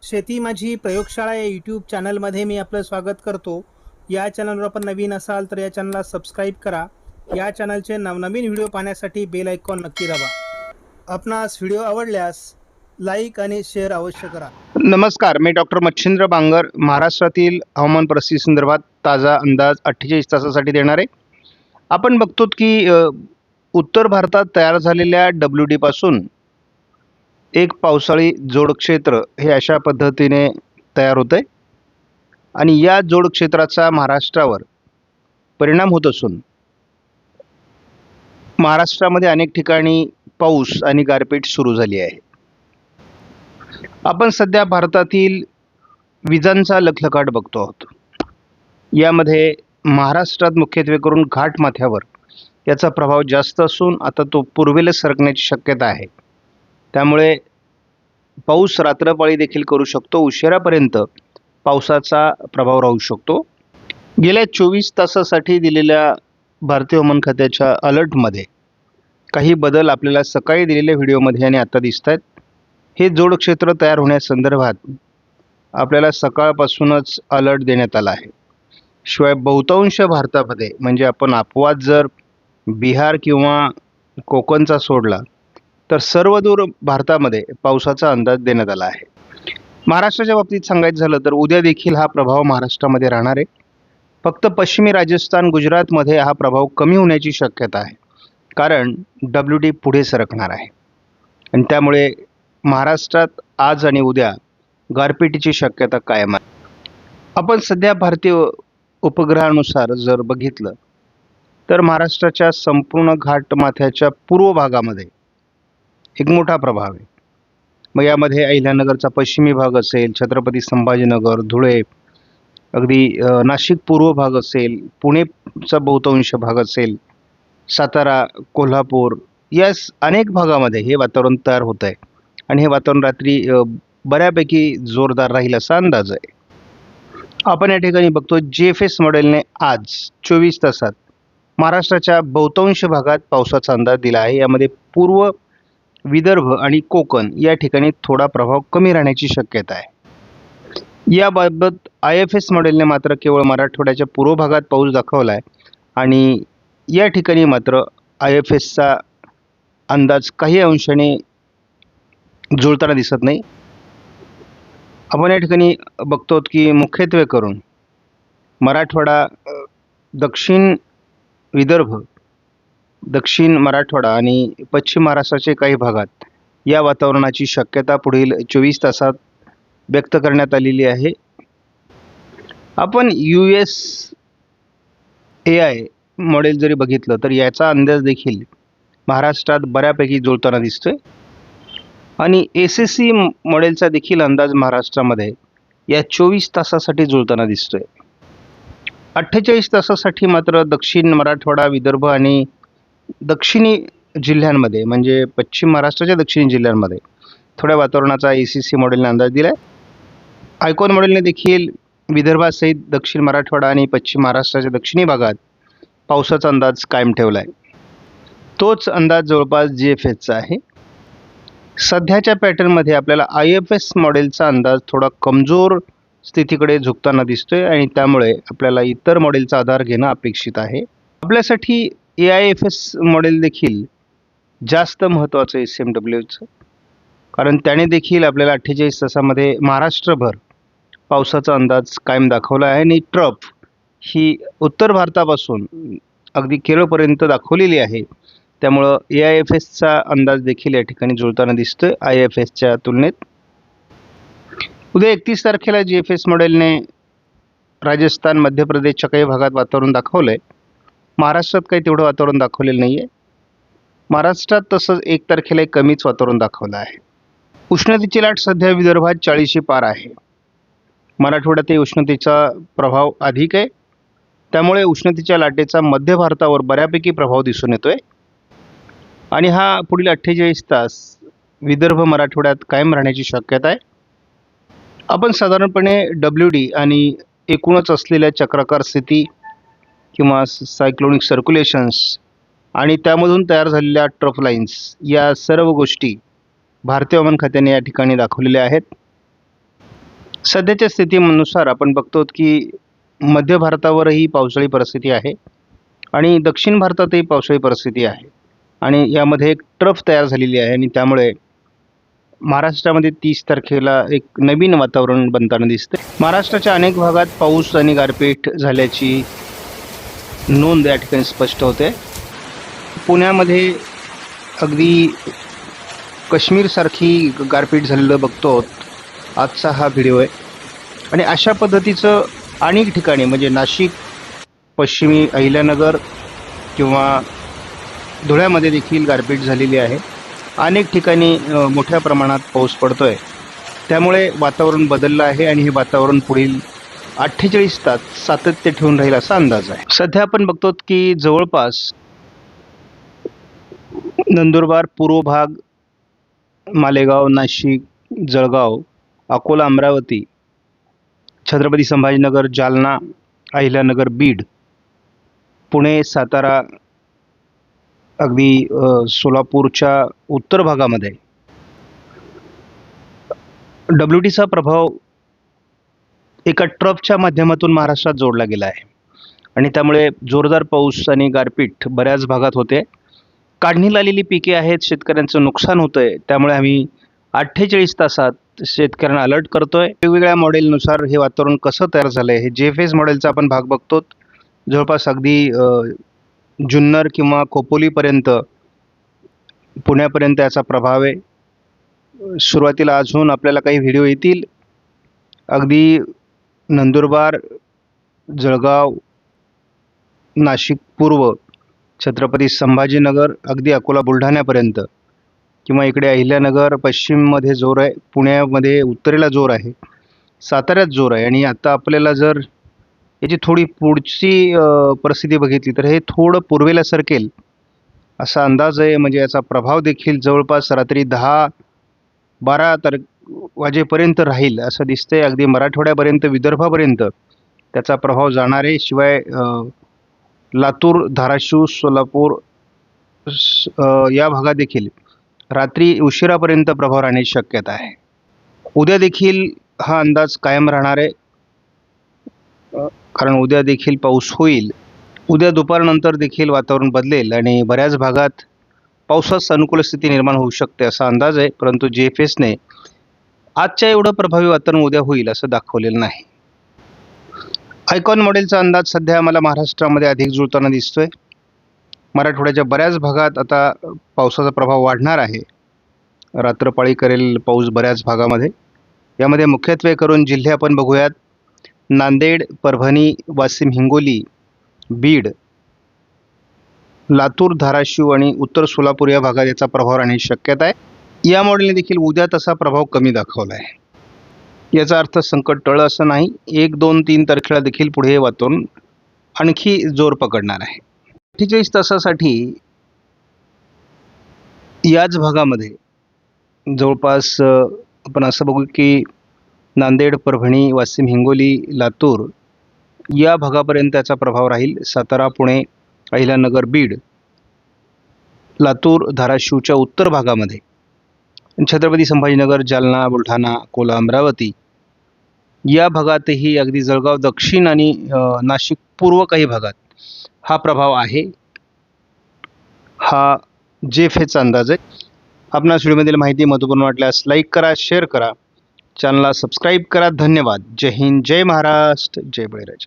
शेती माझी प्रयोगशाळा या यूट्यूब चॅनलमध्ये मी आपलं स्वागत करतो. या चॅनलवर आपण नवीन असाल तर या चॅनलला सबस्क्राईब करा. या चॅनलचे नवनवीन व्हिडिओ पाहण्यासाठी बेल आयकॉन नक्की दाबा. आपणास व्हिडिओ आवडल्यास लाईक आणि शेअर अवश्य करा. नमस्कार, मी डॉक्टर मच्छिंद्र बांगर हवामान परिस्थिती संदर्भात ताजा अंदाज 48 तासासाठी देणार आहे. आपण बघतो की उत्तर भारतात तयार झालेल्या WD पासून एक पावसाळी जोड क्षेत्र हे अशा पद्धतीने तयार होते आणि या जोड क्षेत्राचा महाराष्ट्रावर परिणाम होत असून महाराष्ट्रामध्ये अनेक ठिकाणी पाऊस आणि गारपीट सुरू झाली आहे. आपण सध्या भारतातील विजांचा लखलखाट बघतो आहोत. यामध्ये महाराष्ट्रात मुख्यत्वे करून घाटमाथ्यावर याचा प्रभाव जास्त असून आता तो पूर्वेला सरकण्याची शक्यता आहे. त्यामुळे पाऊस रात्रपाळी देखील करू शकतो. उशिरापर्यंत पावसाचा प्रभाव राहू शकतो. गेल्या 24 तासासाठी दिलेल्या भारतीय हवामान खात्याच्या अलर्टमध्ये काही बदल आपल्याला सकाळी दिलेल्या व्हिडिओमध्ये आणि आता दिसत आहेत. हे जोड क्षेत्र तयार होण्यासंदर्भात आपल्याला सकाळपासूनच अलर्ट देण्यात आला आहे. शिवाय बहुतांश भारतामध्ये म्हणजे आपण अपवाद जर बिहार किंवा कोकणचा सोडला तर सर्वदूर भारतामध्ये पावसाचा अंदाज देण्यात आला आहे. महाराष्ट्राच्या बाबतीत सांगायचं झालं तर उद्या देखील हा प्रभाव महाराष्ट्रामध्ये राहणार आहे. फक्त पश्चिमी राजस्थान, गुजरातमध्ये हा प्रभाव कमी होण्याची शक्यता आहे, कारण WD पुढे सरकणार आहे आणि त्यामुळे महाराष्ट्रात आज आणि उद्या गारपिटीची शक्यता कायम आहे. आपण सध्या भारतीय उपग्रहानुसार जर बघितलं तर महाराष्ट्राच्या संपूर्ण घाटमाथ्याच्या पूर्व भागामध्ये एक मोठा प्रभाव आहे. मग यामध्ये अहिल्यानगरचा पश्चिमी भाग असेल, छत्रपती संभाजीनगर, धुळे, अगदी नाशिक पूर्व भाग असेल, पुणेचा बहुतांश भाग असेल, सातारा, कोल्हापूर या अनेक भागामध्ये हे वातावरण तयार होत आहे आणि हे वातावरण रात्री बऱ्यापैकी जोरदार राहील असा अंदाज आहे. आपण या ठिकाणी बघतो GFS मॉडेलने आज 24 तासात महाराष्ट्राच्या बहुतांश भागात पावसाचा अंदाज दिला आहे. यामध्ये पूर्व विदर्भ आणि कोकण या ठिकाणी थोडा प्रभाव कमी राहण्याची शक्यता आहे. याबाबत IFS मॉडेलने मात्र केवळ मराठवाड्याच्या पूर्व भागात पाऊस दाखवला आहे आणि या ठिकाणी मात्र IFSचा अंदाज काही अंशाने जुळताना दिसत नाही. आपण या ठिकाणी बघतो की मुख्यत्वे करून मराठवाडा, दक्षिण विदर्भ, दक्षिण मराठवाडा आणि पश्चिम महाराष्ट्राचे काही भागात या वातावरणाची शक्यता पुढील 24 तासात व्यक्त करण्यात आलेली आहे. आपण USAI मॉडेल जरी बघितलं तर याचा अंदाज देखील महाराष्ट्रात बऱ्यापैकी जुळताना दिसतोय आणि SSE मॉडेलचा देखील अंदाज महाराष्ट्रामध्ये या 24 तासासाठी जुळताना दिसतोय. 48 तासासाठी मात्र दक्षिण मराठवाडा, विदर्भ आणि दक्षिणी जिल्ह्यांमध्ये म्हणजे पश्चिम महाराष्ट्राच्या दक्षिणी जिल्ह्यांमध्ये थोड्या वातावरणाचा ACC मॉडेलने अंदाज दिला आहे. आयकॉन मॉडेलने देखील विदर्भासहित दक्षिण मराठवाडा आणि पश्चिम महाराष्ट्राच्या दक्षिणी भागात पावसाचा अंदाज कायम ठेवला आहे. तोच अंदाज जवळपास GFSचा आहे. सध्याच्या पॅटर्नमध्ये आपल्याला IFS मॉडेलचा अंदाज थोडा कमजोर स्थितीकडे झुकताना दिसतोय आणि त्यामुळे आपल्याला इतर मॉडेलचा आधार घेणं अपेक्षित आहे. आपल्यासाठी AIFS मॉडेल देखील जास्त महत्त्वाचं आहे SMWचं, कारण त्याने देखील आपल्याला 48 तासामध्ये महाराष्ट्रभर पावसाचा अंदाज कायम दाखवला आहे आणि ट्रफ ही उत्तर भारतापासून अगदी केरळपर्यंत दाखवलेली आहे. त्यामुळं AIFSचा अंदाज देखील या ठिकाणी जुळताना दिसतोय IFSच्या तुलनेत. उद्या 31 तारखेला GFS मॉडेलने राजस्थान, मध्य प्रदेशच्या काही भागात वातावरण दाखवलं आहे. महाराष्ट्रात काही तेवढं वातावरण दाखवलेलं नाही आहे. महाराष्ट्रात तसंच 1 तारखेला कमीच वातावरण दाखवलं आहे. उष्णतेची लाट सध्या विदर्भात 40शी पार आहे. मराठवाड्यातही उष्णतेचा प्रभाव अधिक आहे. त्यामुळे उष्णतेच्या लाटेचा मध्य भारतावर बऱ्यापैकी प्रभाव दिसून येतोय आणि हा पुढील 48 तास विदर्भ, मराठवाड्यात कायम राहण्याची शक्यता आहे. आपण साधारणपणे WD आणि एकूणच असलेल्या चक्राकार स्थिती किंवा सायक्लोनिक सर्क्युलेशन्स आणि त्यामधून तयार झालेल्या ट्रफ लाईन्स या सर्व गोष्टी भारतीय हवामान खात्याने या ठिकाणी दाखवलेल्या आहेत. सध्याच्या स्थितीनुसार आपण बघतो की मध्य भारतावरही पावसाळी परिस्थिती आहे आणि दक्षिण भारतातही पावसाळी परिस्थिती आहे आणि यामध्ये एक ट्रफ तयार झालेली आहे आणि त्यामुळे महाराष्ट्रामध्ये 30 तारखेला एक नवीन वातावरण बनताना दिसते. महाराष्ट्राच्या अनेक भागात पाऊस आणि गारपीट झाल्याची नोंद या ठिकाणी स्पष्ट होते. पुण्यामध्ये अगदी काश्मीरसारखी गारपीट झालेलं बघतो आजचा हा व्हिडिओ आहे आणि अशा पद्धतीचं अनेक ठिकाणी म्हणजे नाशिक, पश्चिमी अहिल्यानगर किंवा धुळ्यामध्ये देखील गारपीट झालेली आहे. अनेक ठिकाणी मोठ्या प्रमाणात पाऊस पडतोय. त्यामुळे वातावरण बदललं आहे आणि हे वातावरण पुढील 48 तास सातत्य ठेवून राहील असा अंदाज आहे. सध्या आपण बघतो की जवळपास नंदुरबार पूर्व भाग, मालेगाव, नाशिक, जळगाव, अकोला, अमरावती, छत्रपती संभाजीनगर, जालना, अहिल्यानगर, बीड, पुणे, सातारा, अगदी सोलापूरच्या उत्तर भागामध्ये WTचा प्रभाव एका ट्रफच्या माध्यमातून महाराष्ट्रात जोडला गेला आहे आणि त्यामुळे जोरदार पाऊस आणि गारपीट बऱ्याच भागात होते. काढणीला आलेली पिके आहेत, शेतकऱ्यांचं नुकसान होतंय. त्यामुळे आम्ही 48 तासात शेतकऱ्यांना अलर्ट करतोय. वेगवेगळ्या मॉडेलनुसार हे वातावरण कसं तयार झालंय हे JFS मॉडेलचा आपण भाग बघतो. जवळपास अगदी जुन्नर किंवा खोपोलीपर्यंत, पुण्यापर्यंत याचा प्रभाव आहे. सुरुवातीला अजून आपल्याला काही व्हिडिओ येतील. अगदी नंदुरबार, जळगाव, नाशिक पूर्व, छत्रपती संभाजीनगर, अगदी अकोला, बुलढाण्यापर्यंत किंवा इकडे अहिल्यानगर पश्चिममध्ये जोर आहे, पुण्यामध्ये उत्तरेला जोर आहे, साताऱ्यात जोर आहे आणि आता आपल्याला जर याची थोडी पुढची परिस्थिती बघितली तर हे थोडं पूर्वेला सरकेल असा अंदाज आहे. म्हणजे याचा प्रभाव देखील जवळपास रात्री 10-12 वाजेपर्यंत राहील असं दिसतंय. अगदी मराठवाड्यापर्यंत, विदर्भापर्यंत त्याचा प्रभाव जाणार आहे. शिवाय लातूर, धाराशिव, सोलापूर या भागात देखील रात्री उशिरापर्यंत प्रभाव राहण्याची शक्यता आहे. उद्या देखील हा अंदाज कायम राहणार आहे, कारण उद्या देखील पाऊस होईल. उद्या दुपारनंतर देखील वातावरण बदलेल आणि बऱ्याच भागात पावसास अनुकूल स्थिती निर्माण होऊ शकते असा अंदाज आहे. परंतु JFSने आजच्या एवढं प्रभावी वातावरण उद्या होईल असं दाखवलेलं नाही. आयकॉन मॉडेलचा अंदाज सध्या आम्हाला महाराष्ट्रामध्ये अधिक जुळताना दिसतोय. मराठवाड्याच्या बऱ्याच भागात आता पावसाचा प्रभाव वाढणार आहे. रात्रपाळी करेल पाऊस बऱ्याच भागामध्ये. यामध्ये मुख्यत्वे करून जिल्हे आपण बघूयात. नांदेड, परभणी, वाशिम, हिंगोली, बीड, लातूर, धाराशिव आणि उत्तर सोलापूर या भागात याचा प्रभाव राहण्याची शक्यता आहे. या मॉडेलने देखील उद्या तसा प्रभाव कमी दाखवला आहे. याचा अर्थ संकट टळलं असं नाही. 1, 2, 3 तारखेला देखील पुढे हे वातावरण आणखी जोर पकडणार आहे. 48 तासासाठी याच भागामध्ये जवळपास आपण असं बघू की नांदेड, परभणी, वाशिम, हिंगोली, लातूर या भागापर्यंत त्याचा प्रभाव राहील. सातारा, पुणे, अहिल्यानगर, बीड, लातूर, धाराशिवच्या उत्तर भागामध्ये, छत्रपती संभाजीनगर, जालना, बुलढाणा, अकोला, अमरावती या भागातही, अगदी जळगाव दक्षिण आणि नाशिक पूर्व काही भागात हा प्रभाव आहे. हा JFSचा अंदाज आहे. आपणास व्हिडिओमधील माहिती महत्त्वपूर्ण वाटल्यास लाईक करा, शेअर करा, चॅनलला सबस्क्राईब करा. धन्यवाद. जय हिंद, जय महाराष्ट्र, जय बळीराजा.